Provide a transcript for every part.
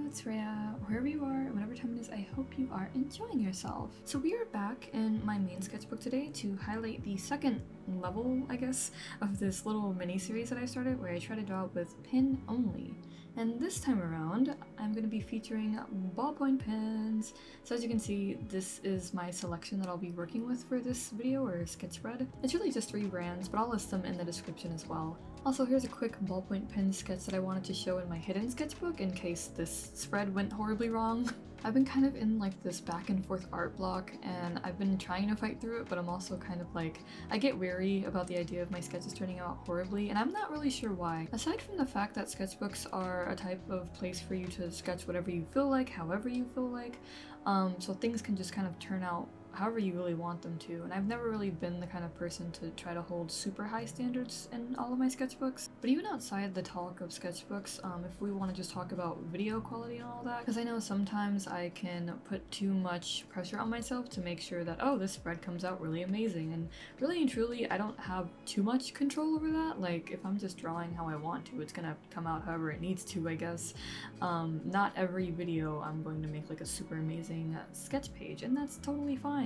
it's Rhea. Wherever you are, whatever time it is, I hope you are enjoying yourself. So we are back in my main sketchbook today to highlight the second level, I guess, of this little mini-series that I started where I try to draw with pen only. And this time around, I'm going to be featuring ballpoint pens. So as you can see, this is my selection that I'll be working with for this video or sketch spread. It's really just 3 brands, but I'll list them in the description as well. Also, here's a quick ballpoint pen sketch that I wanted to show in my hidden sketchbook in case this spread went horribly wrong. I've been kind of in like this back and forth art block and I've been trying to fight through it, but I'm also kind of like, I get wary about the idea of my sketches turning out horribly and I'm not really sure why. Aside from the fact that sketchbooks are a type of place for you to sketch whatever you feel like, however you feel like, so things can just kind of turn out however you really want them to, and I've never really been the kind of person to try to hold super high standards in all of my sketchbooks. But even outside the talk of sketchbooks, if we want to just talk about video quality and all that, because I know sometimes I can put too much pressure on myself to make sure that, oh, this spread comes out really amazing, and really and truly I don't have too much control over that. Like, if I'm just drawing how I want to, it's gonna come out however it needs to, I guess. Not every video I'm going to make like a super amazing sketch page, and that's totally fine.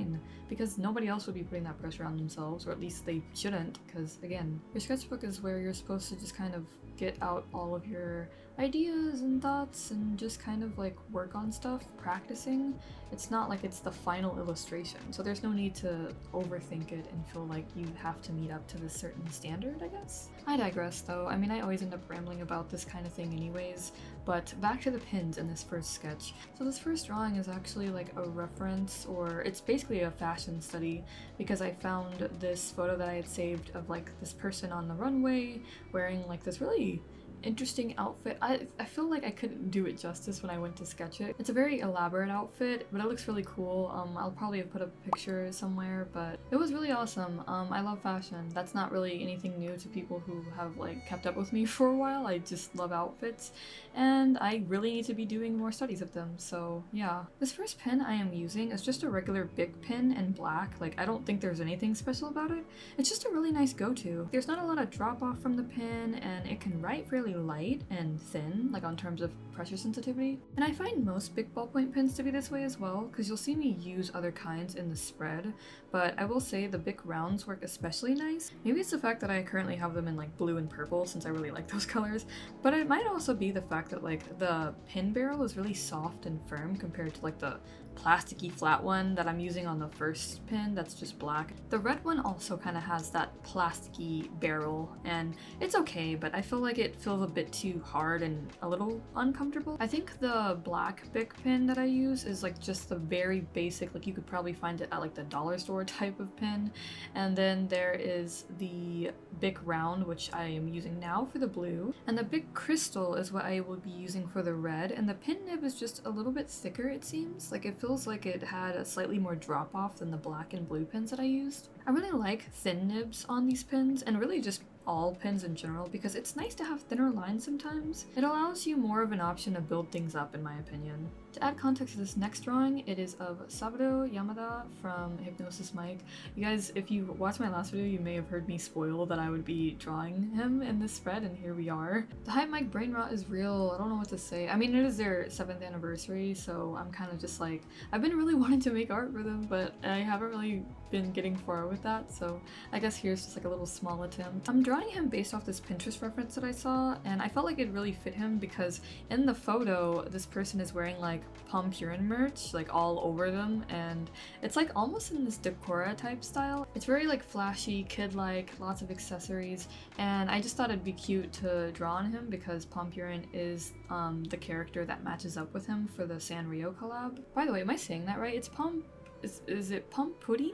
Because nobody else would be putting that pressure on themselves, or at least they shouldn't, because again, your sketchbook is where you're supposed to just kind of get out all of your ideas and thoughts and just kind of like work on stuff, practicing. It's not like it's the final illustration, so there's no need to overthink it and feel like you have to meet up to this certain standard, I guess. I digress though. I mean, I always end up rambling about this kind of thing anyways, but back to the pins in this first sketch. So this first drawing is actually like a reference, or it's basically a fashion study, because I found this photo that I had saved of like this person on the runway wearing like this really interesting outfit. I feel like I couldn't do it justice when I went to sketch it. It's a very elaborate outfit, but it looks really cool. I'll probably have put a picture somewhere, but it was really awesome. I love fashion. That's not really anything new to people who have like kept up with me for a while. I just love outfits, and I really need to be doing more studies of them, so yeah. This first pen I am using is just a regular Bic pen in black. Like, I don't think there's anything special about it. It's just a really nice go-to. There's not a lot of drop-off from the pen, and it can write fairly light and thin, like on terms of pressure sensitivity. And I find most Bic ballpoint pens to be this way as well, because you'll see me use other kinds in the spread, but I will say the Bic rounds work especially nice. Maybe it's the fact that I currently have them in like blue and purple since I really like those colors, but it might also be the fact that like the pen barrel is really soft and firm compared to like the plasticky flat one that I'm using on the first pen that's just black. The red one also kind of has that plasticky barrel, and it's okay, but I feel like it feels a bit too hard and a little uncomfortable. I think the black Bic pen that I use is like just the very basic, like you could probably find it at like the dollar store type of pen, and then there is the Bic round, which I am using now for the blue, and the Bic crystal is what I will be using for the red, and the pen nib is just a little bit thicker, it seems. Like, it feels like it had a slightly more drop off than the black and blue pens that I used. I really like thin nibs on these pens, and really just all pens in general, because it's nice to have thinner lines sometimes. It allows you more of an option to build things up, in my opinion. To add context to this next drawing, it is of Saburo Yamada from Hypnosis Mike. You guys, if you watched my last video, you may have heard me spoil that I would be drawing him in this spread, and here we are. The Hype Mike brain rot is real. I don't know what to say. I mean, it is their 7th anniversary, so I'm kind of just like, I've been really wanting to make art for them, but I haven't really been getting far with that, so I guess here's just like a little small attempt. I'm drawing him based off this Pinterest reference that I saw, and I felt like it really fit him because in the photo, this person is wearing like Pompurin merch like all over them, and it's like almost in this decora type style. It's very like flashy, kid-like, lots of accessories, and I just thought it'd be cute to draw on him because Pompurin is the character that matches up with him for the Sanrio collab. By the way, am I saying that right? It's is it Pom Pudding?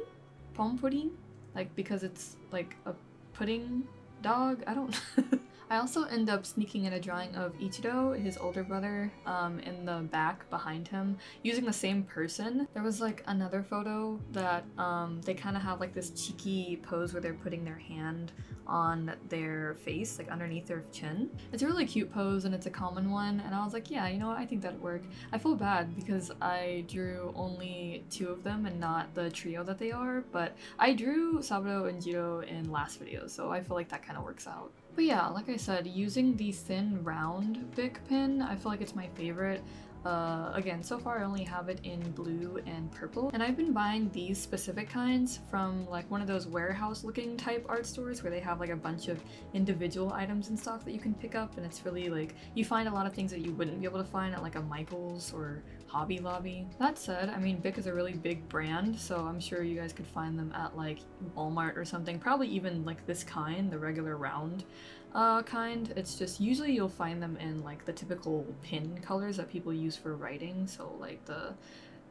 Pom Pudding? Like, because it's like a pudding dog? I don't I also end up sneaking in a drawing of Ichiro, his older brother, in the back behind him, using the same person. There was like another photo that they kind of have like this cheeky pose where they're putting their hand on their face, like underneath their chin. It's a really cute pose and it's a common one, and I was like, yeah, you know what, I think that'd work. I feel bad because I drew only 2 of them and not the trio that they are, but I drew Saburo and Jiro in last video, so I feel like that kind of works out. But yeah, like I said, using the thin round Bic pen, I feel like it's my favorite. Again, so far I only have it in blue and purple, and I've been buying these specific kinds from like one of those warehouse looking type art stores where they have like a bunch of individual items and stuff that you can pick up, and it's really like you find a lot of things that you wouldn't be able to find at like a Michael's or Hobby Lobby. That said, I mean, Bic is a really big brand, so I'm sure you guys could find them at like Walmart or something, probably even like this kind, the regular round kind. It's just usually you'll find them in like the typical pin colors that people use for writing, so like the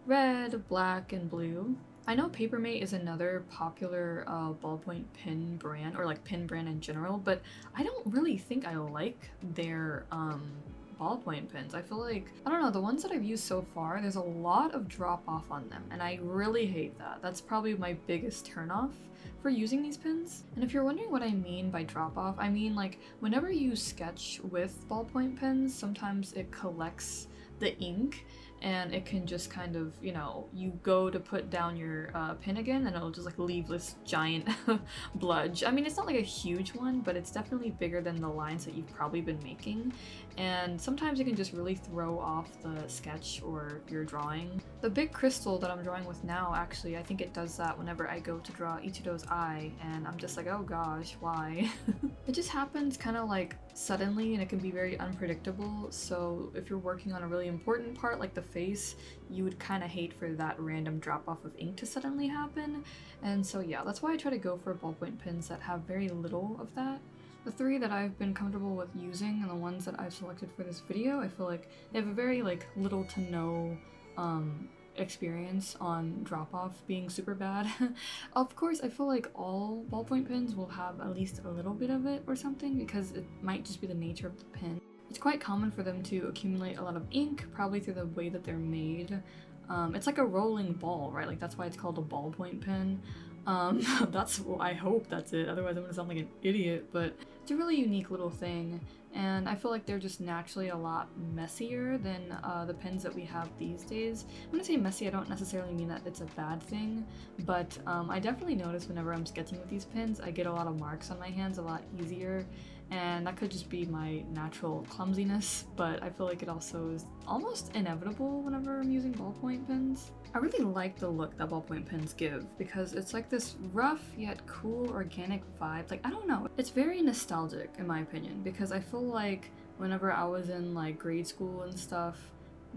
red, black, and blue. I know Papermate is another popular ballpoint pen brand, or like pen brand in general, but I don't really think I like their ballpoint pens. I feel like, I don't know, the ones that I've used so far, there's a lot of drop off on them, and I really hate that. That's probably my biggest turnoff for using these pens. And if you're wondering what I mean by drop off, I mean like whenever you sketch with ballpoint pens, sometimes it collects the ink and it can just kind of, you know, you go to put down your pen again and it'll just like leave this giant bludge. I mean, it's not like a huge one, but it's definitely bigger than the lines that you've probably been making, and sometimes it can just really throw off the sketch or your drawing. The big crystal that I'm drawing with now, actually, I think it does that whenever I go to draw Ichido's eye, and I'm just like, oh gosh, why? It just happens kind of like suddenly, and it can be very unpredictable, so if you're working on a really important part like the face, you would kind of hate for that random drop off of ink to suddenly happen. And so yeah, that's why I try to go for ballpoint pens that have very little of that. The three that I've been comfortable with using and the ones that I've selected for this video, I feel like they have a very like little to no experience on drop off being super bad. Of course, I feel like all ballpoint pens will have at least a little bit of it or something, because it might just be the nature of the pen. It's quite common for them to accumulate a lot of ink, probably through the way that they're made. It's like a rolling ball, right? Like that's why it's called a ballpoint pen. Well, I hope that's it, otherwise I'm gonna sound like an idiot, but it's a really unique little thing, and I feel like they're just naturally a lot messier than the pens that we have these days. When I say messy, I don't necessarily mean that it's a bad thing, but I definitely notice whenever I'm sketching with these pens, I get a lot of marks on my hands a lot easier, and that could just be my natural clumsiness, but I feel like it also is almost inevitable whenever I'm using ballpoint pens. I really like the look that ballpoint pens give, because it's like this rough yet cool organic vibe. Like, I don't know, it's very nostalgic in my opinion, because I feel like whenever I was in like grade school and stuff,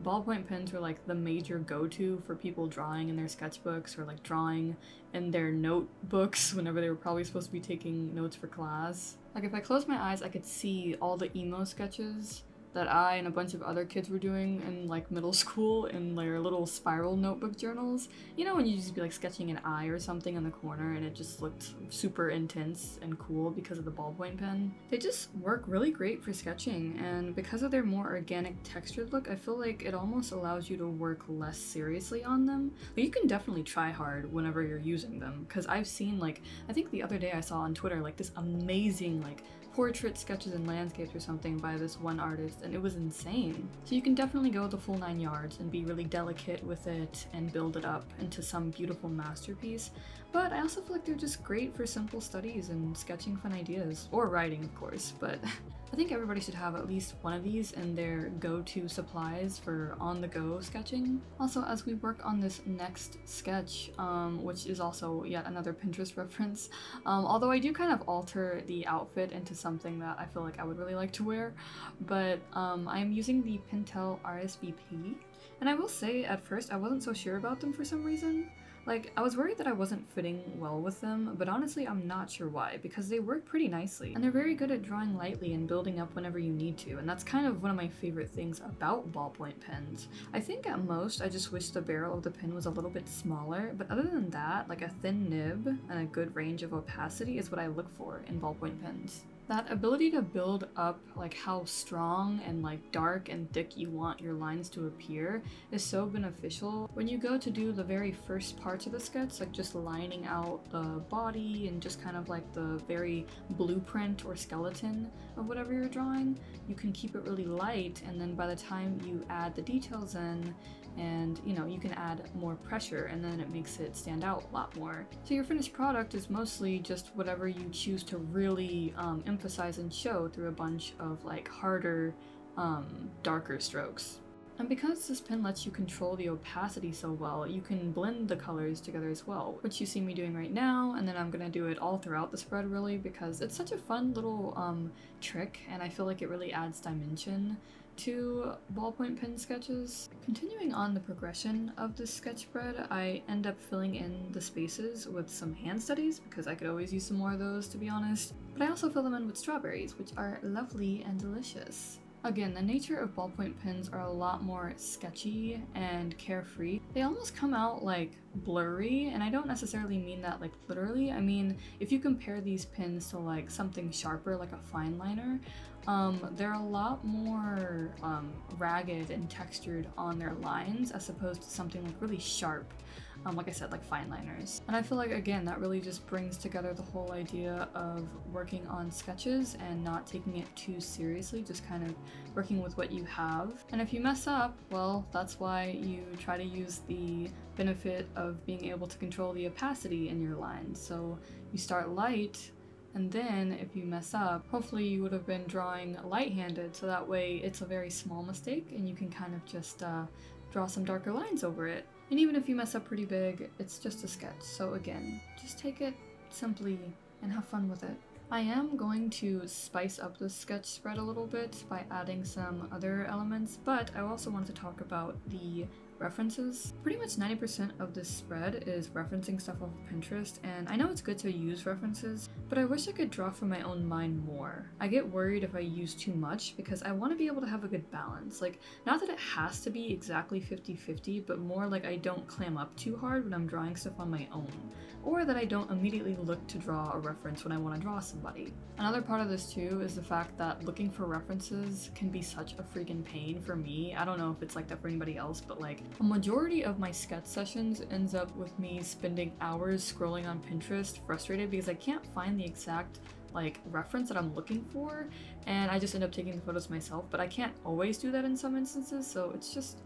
ballpoint pens were like the major go-to for people drawing in their sketchbooks or like drawing in their notebooks whenever they were probably supposed to be taking notes for class. Like if I closed my eyes, I could see all the emo sketches that I and a bunch of other kids were doing in like middle school in their little spiral notebook journals. You know, when you just be like sketching an eye or something in the corner and it just looked super intense and cool because of the ballpoint pen. They just work really great for sketching, and because of their more organic textured look, I feel like it almost allows you to work less seriously on them. But you can definitely try hard whenever you're using them, because I've seen like, I think the other day I saw on Twitter like this amazing like portrait sketches and landscapes or something by this one artist, and it was insane. So you can definitely go the full 9 yards and be really delicate with it and build it up into some beautiful masterpiece. But I also feel like they're just great for simple studies and sketching fun ideas, or writing of course, but I think everybody should have at least one of these in their go-to supplies for on-the-go sketching. Also, as we work on this next sketch, which is also yet another Pinterest reference, although I do kind of alter the outfit into something that I feel like I would really like to wear, but I'm using the Pentel RSVP, and I will say at first I wasn't so sure about them for some reason. Like, I was worried that I wasn't fitting well with them, but honestly I'm not sure why, because they work pretty nicely, and they're very good at drawing lightly and building up whenever you need to, and that's kind of one of my favorite things about ballpoint pens. I think at most I just wish the barrel of the pen was a little bit smaller, but other than that, like a thin nib and a good range of opacity is what I look for in ballpoint pens. That ability to build up like how strong and like dark and thick you want your lines to appear is so beneficial when you go to do the very first parts of the sketch, like just lining out the body and just kind of like the very blueprint or skeleton of whatever you're drawing. You can keep it really light, and then by the time you add the details in, and you know, you can add more pressure, and then it makes it stand out a lot more. So your finished product is mostly just whatever you choose to really emphasize and show through a bunch of like harder, darker strokes. And because this pen lets you control the opacity so well, you can blend the colors together as well, which you see me doing right now, and then I'm gonna do it all throughout the spread really because it's such a fun little trick, and I feel like it really adds dimension to ballpoint pen sketches. Continuing on the progression of this sketch spread, I end up filling in the spaces with some hand studies because I could always use some more of those, to be honest. But I also fill them in with strawberries, which are lovely and delicious. Again, the nature of ballpoint pens are a lot more sketchy and carefree. They almost come out like blurry, and I don't necessarily mean that like literally. I mean, if you compare these pens to like something sharper like a fine liner, they're a lot more ragged and textured on their lines as opposed to something like really sharp. Like I said, like fine liners. And I feel like, again, that really just brings together the whole idea of working on sketches and not taking it too seriously, just kind of working with what you have. And if you mess up, well, that's why you try to use the benefit of being able to control the opacity in your lines. So you start light, and then if you mess up, hopefully you would have been drawing light-handed, so that way it's a very small mistake and you can kind of just draw some darker lines over it. And even if you mess up pretty big, it's just a sketch. So again, just take it simply and have fun with it. I am going to spice up this sketch spread a little bit by adding some other elements, but I also want to talk about the references. Pretty much 90% of this spread is referencing stuff off of Pinterest, and I know it's good to use references, but I wish I could draw from my own mind more. I get worried if I use too much because I want to be able to have a good balance. Like, not that it has to be exactly 50-50, but more like I don't clam up too hard when I'm drawing stuff on my own, or that I don't immediately look to draw a reference when I want to draw somebody. Another part of this too is the fact that looking for references can be such a freaking pain for me. I don't know if it's like that for anybody else, but like a majority of my sketch sessions ends up with me spending hours scrolling on Pinterest, frustrated because I can't find the exact like reference that I'm looking for, and I just end up taking the photos myself, but I can't always do that in some instances, so it's just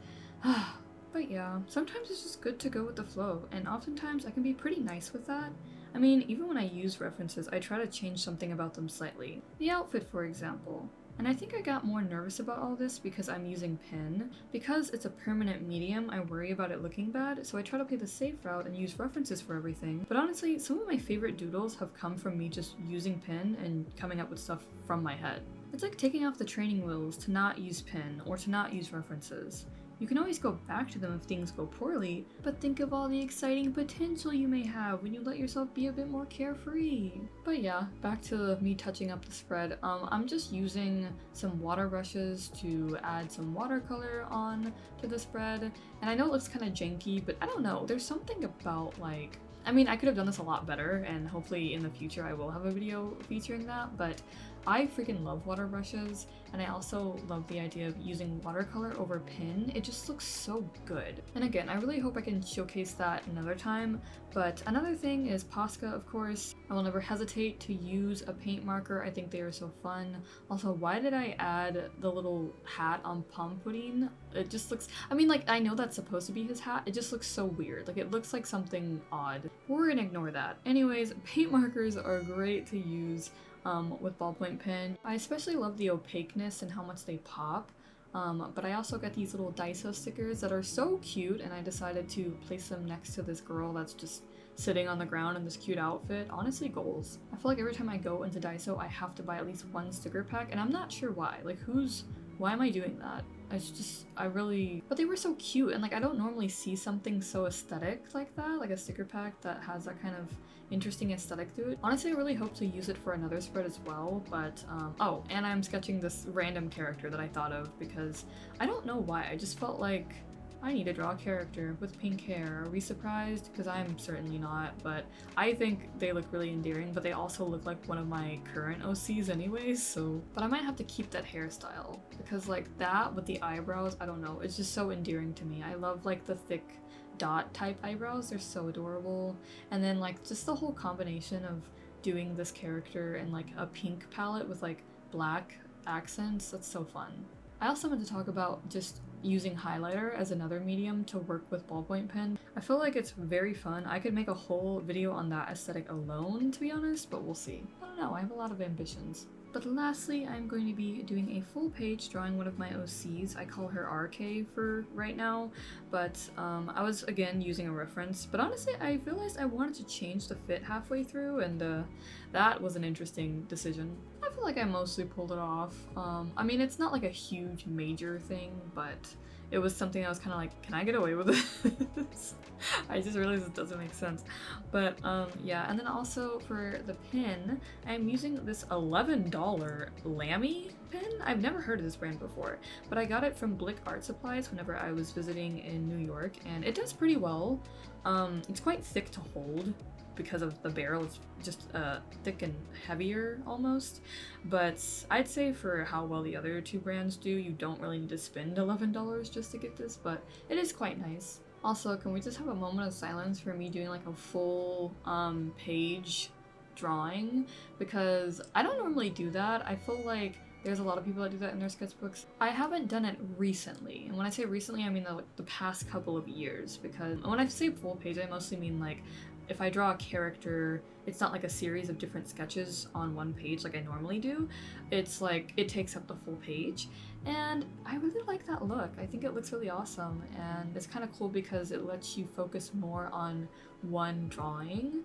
but yeah, sometimes it's just good to go with the flow, and oftentimes I can be pretty nice with that. I mean, even when I use references, I try to change something about them slightly. The outfit, for example. And I think I got more nervous about all this because I'm using pen. Because it's a permanent medium, I worry about it looking bad, so I try to play the safe route and use references for everything. But honestly, some of my favorite doodles have come from me just using pen and coming up with stuff from my head. It's like taking off the training wheels to not use pen or to not use references. You can always go back to them if things go poorly, but think of all the exciting potential you may have when you let yourself be a bit more carefree. But yeah, back to me touching up the spread. I'm just using some water brushes to add some watercolor on to the spread. And I know it looks kind of janky, but I don't know. There's something about like, I mean, I could have done this a lot better, and hopefully in the future I will have a video featuring that, but I freaking love water brushes, and I also love the idea of using watercolor over pen. It just looks so good. And again, I really hope I can showcase that another time, but another thing is Posca, of course. I will never hesitate to use a paint marker. I think they are so fun. Also, why did I add the little hat on Palm Pudding? It just looks, I mean, like, I know that's supposed to be his hat. It just looks so weird. Like, it looks like something odd. We're gonna ignore that. Anyways, paint markers are great to use with ballpoint pen. I especially love the opaqueness and how much they pop, but I also got these little Daiso stickers that are so cute, and I decided to place them next to this girl that's just sitting on the ground in this cute outfit. Honestly, goals. I feel like every time I go into Daiso, I have to buy at least one sticker pack, and I'm not sure why. Like, why am I doing that? But they were so cute, and like I don't normally see something so aesthetic like that, like a sticker pack that has that kind of interesting aesthetic to it. Honestly, I really hope to use it for another spread as well, but oh, and I'm sketching this random character that I thought of because I don't know why, I just felt like I need to draw a character with pink hair. Are we surprised? Because I'm certainly not, but I think they look really endearing, but they also look like one of my current OCs anyways, so. But I might have to keep that hairstyle, because like that with the eyebrows, I don't know, it's just so endearing to me. I love like the thick dot type eyebrows, they're so adorable. And then like just the whole combination of doing this character in like a pink palette with like black accents, that's so fun. I also want to talk about just using highlighter as another medium to work with ballpoint pen. I feel like it's very fun. I could make a whole video on that aesthetic alone, to be honest, but we'll see. I don't know, I have a lot of ambitions. But lastly, I'm going to be doing a full page drawing one of my OCs. I call her RK for right now, but I was again using a reference. But honestly, I realized I wanted to change the fit halfway through, and that was an interesting decision. I feel like I mostly pulled it off. I mean, it's not like a huge major thing, but it was something I was kind of like, can I get away with this? I just realized it doesn't make sense. But yeah, and then also for the pin, I'm using this $11 LAMY pin. I've never heard of this brand before, but I got it from Bic Art Supplies whenever I was visiting in New York, and it does pretty well. It's quite thick to hold because of the barrel. It's just thick and heavier almost, but I'd say for how well the other two brands do, you don't really need to spend $11 just to get this, but it is quite nice. Also, can we just have a moment of silence for me doing like a full page drawing, because I don't normally do that. I feel like there's a lot of people that do that in their sketchbooks. I haven't done it recently, and when I say recently, I mean the past couple of years, because when I say full page, I mostly mean like if I draw a character, it's not like a series of different sketches on one page like I normally do. It's like it takes up the full page, and I really like that look. I think it looks really awesome, and it's kind of cool because it lets you focus more on one drawing.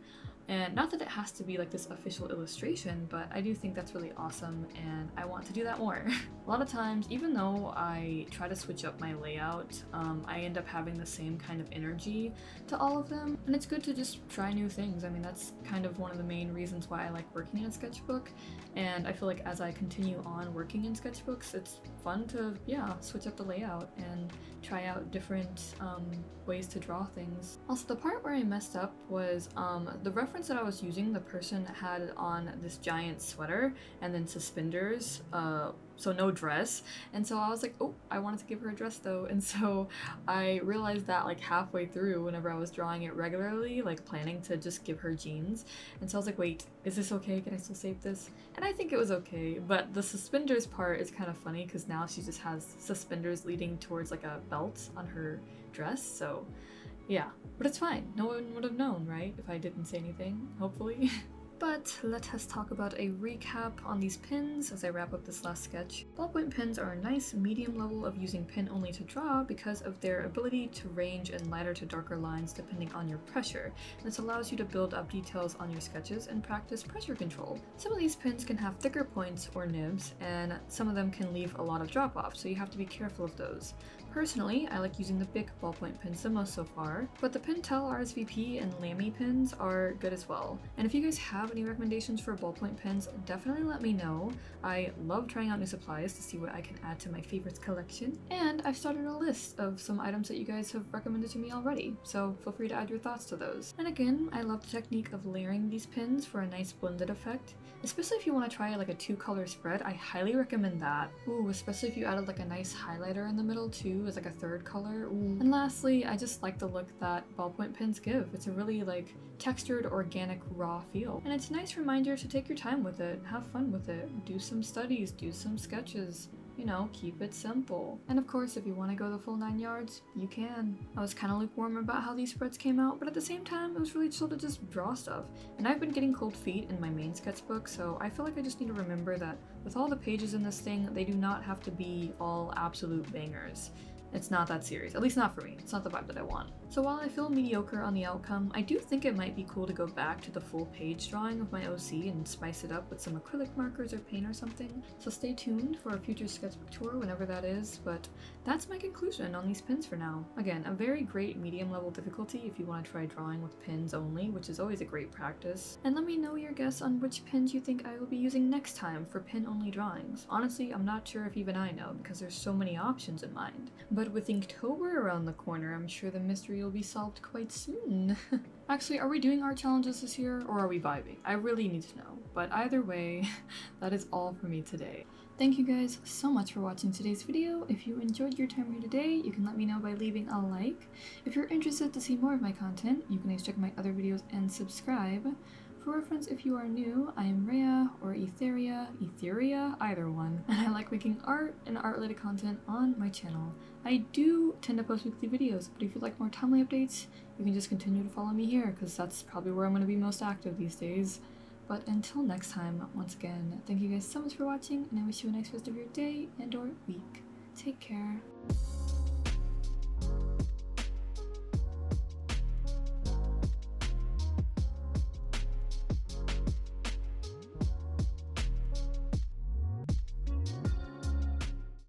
And not that it has to be like this official illustration, but I do think that's really awesome, and I want to do that more. A lot of times, even though I try to switch up my layout, I end up having the same kind of energy to all of them, and it's good to just try new things. I mean, that's kind of one of the main reasons why I like working in a sketchbook, and I feel like as I continue on working in sketchbooks, it's fun to, yeah, switch up the layout and try out different ways to draw things. Also, the part where I messed up was the reference that I was using, the person had on this giant sweater and then suspenders, so no dress, and so I was like, oh, I wanted to give her a dress though, and so I realized that like halfway through whenever I was drawing it regularly, like planning to just give her jeans, and so I was like, wait, is this okay? Can I still save this? And I think it was okay, but the suspenders part is kind of funny because now she just has suspenders leading towards like a belt on her dress, so yeah, but it's fine. No one would have known, right, if I didn't say anything, hopefully. But let us talk about a recap on these pins as I wrap up this last sketch. Ballpoint pens are a nice medium level of using pen only to draw because of their ability to range in lighter to darker lines depending on your pressure. This allows you to build up details on your sketches and practice pressure control. Some of these pens can have thicker points or nibs, and some of them can leave a lot of drop off, so you have to be careful of those. Personally, I like using the Bic Ballpoint pens the most so far, but the Pentel RSVP and LAMY pens are good as well. And if you guys have any recommendations for ballpoint pens, definitely let me know. I love trying out new supplies to see what I can add to my favorites collection, and I've started a list of some items that you guys have recommended to me already, so feel free to add your thoughts to those. And again, I love the technique of layering these pens for a nice blended effect, especially if you want to try like a 2-color spread. I highly recommend that. Ooh, especially if you added like a nice highlighter in the middle too as like a 3rd color. Ooh. And lastly, I just like the look that ballpoint pens give. It's a really like textured, organic, raw feel, and it's a nice reminder to take your time with it, have fun with it, do some studies, do some sketches. You know, keep it simple. And of course, if you want to go the full 9 yards, you can. I was kind of lukewarm about how these spreads came out, but at the same time, it was really chill to just draw stuff. And I've been getting cold feet in my main sketchbook, so I feel like I just need to remember that with all the pages in this thing, they do not have to be all absolute bangers. It's not that serious, at least not for me. It's not the vibe that I want. So while I feel mediocre on the outcome, I do think it might be cool to go back to the full page drawing of my OC and spice it up with some acrylic markers or paint or something. So stay tuned for a future sketchbook tour whenever that is, but that's my conclusion on these pins for now. Again, a very great medium level difficulty if you want to try drawing with pins only, which is always a great practice. And let me know your guess on which pins you think I will be using next time for pin only drawings. Honestly, I'm not sure if even I know because there's so many options in mind. But with Inktober around the corner, I'm sure the mystery will be solved quite soon. Actually, are we doing art challenges this year, or are we vibing? I really need to know. But either way, that is all for me today. Thank you guys so much for watching today's video. If you enjoyed your time here today, you can let me know by leaving a like. If you're interested to see more of my content, you can always check my other videos and subscribe. For reference, if you are new, I am Rhea, or Etheria, either one, and I like making art and art-related content on my channel. I do tend to post weekly videos, but if you'd like more timely updates, you can just continue to follow me here, because that's probably where I'm going to be most active these days. But until next time, once again, thank you guys so much for watching, and I wish you a nice rest of your day and or week. Take care.